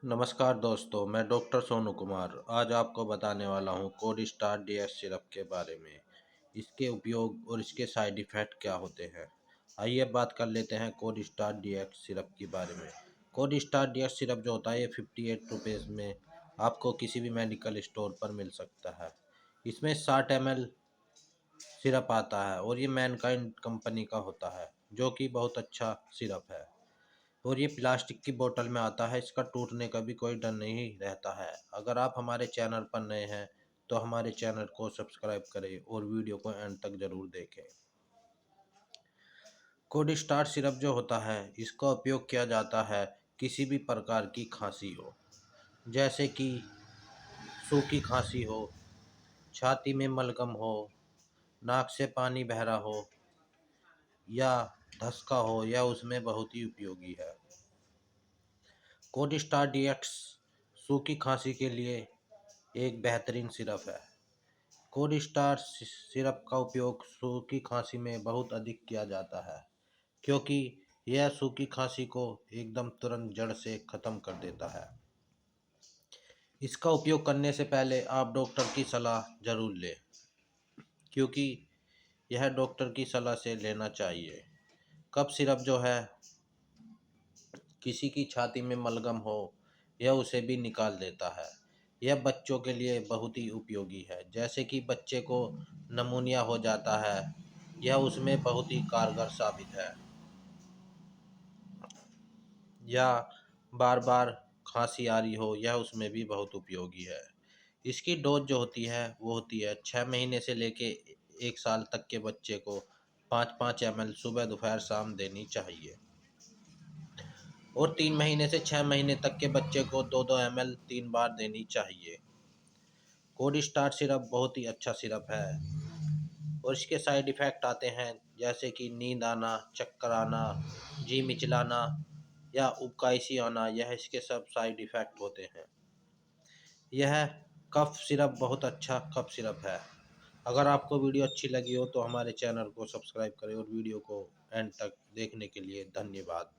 नमस्कार दोस्तों, मैं डॉक्टर सोनू कुमार आज आपको बताने वाला हूँ कोडिस्टार डीएक्स सिरप के बारे में। इसके उपयोग और इसके साइड इफ़ेक्ट क्या होते हैं। आइए बात कर लेते हैं कोडिस्टार डीएक्स सिरप के बारे में। कोडिस्टार डीएक्स सिरप जो होता है ये 58 रुपीज़ में आपको किसी भी मेडिकल स्टोर पर मिल सकता है। इसमें 60 ml सिरप आता है और ये मैनकाइंड कंपनी का होता है, जो कि बहुत अच्छा सिरप है। और ये प्लास्टिक की बोतल में आता है, इसका टूटने का भी कोई डर नहीं रहता है। अगर आप हमारे चैनल पर नए हैं तो हमारे चैनल को सब्सक्राइब करें और वीडियो को एंड तक ज़रूर देखें। कोडिस्टार सिरप जो होता है इसका उपयोग किया जाता है किसी भी प्रकार की खांसी हो, जैसे कि सूखी खांसी हो, छाती में मलगम हो, नाक से पानी बह रहा हो या धसका हो, या उसमें बहुत ही उपयोगी है। कोडिस्टार डीएक्स सूखी खांसी के लिए एक बेहतरीन सिरप है। कोडिस्टार सिरप का उपयोग सूखी खांसी में बहुत अधिक किया जाता है, क्योंकि यह सूखी खांसी को एकदम तुरंत जड़ से ख़त्म कर देता है। इसका उपयोग करने से पहले आप डॉक्टर की सलाह ज़रूर लें, क्योंकि यह डॉक्टर की सलाह से लेना चाहिए। कफ सिरप जो है, किसी की छाती में मलगम हो यह उसे भी निकाल देता है। यह बच्चों के लिए बहुत ही उपयोगी है, जैसे कि बच्चे को नमूनिया हो जाता है, यह उसमें बहुत ही कारगर साबित है। या बार बार खांसी आ रही हो, यह उसमें भी बहुत उपयोगी है। इसकी डोज जो होती है वो होती है 6 महीने से लेके 1 साल तक के बच्चे को 5-5 ml सुबह दोपहर शाम देनी चाहिए, और 3 महीने से 6 महीने तक के बच्चे को 2-2 ml 3 बार देनी चाहिए। कोडिस्टार सिरप बहुत ही अच्छा सिरप है, और इसके साइड इफ़ेक्ट आते हैं जैसे कि नींद आना, चक्कर आना, जी मिचलाना या उबकाई आना, यह इसके सब साइड इफ़ेक्ट होते हैं। यह कफ सिरप बहुत अच्छा कफ सिरप है। अगर आपको वीडियो अच्छी लगी हो तो हमारे चैनल को सब्सक्राइब करें और वीडियो को एंड तक देखने के लिए धन्यवाद।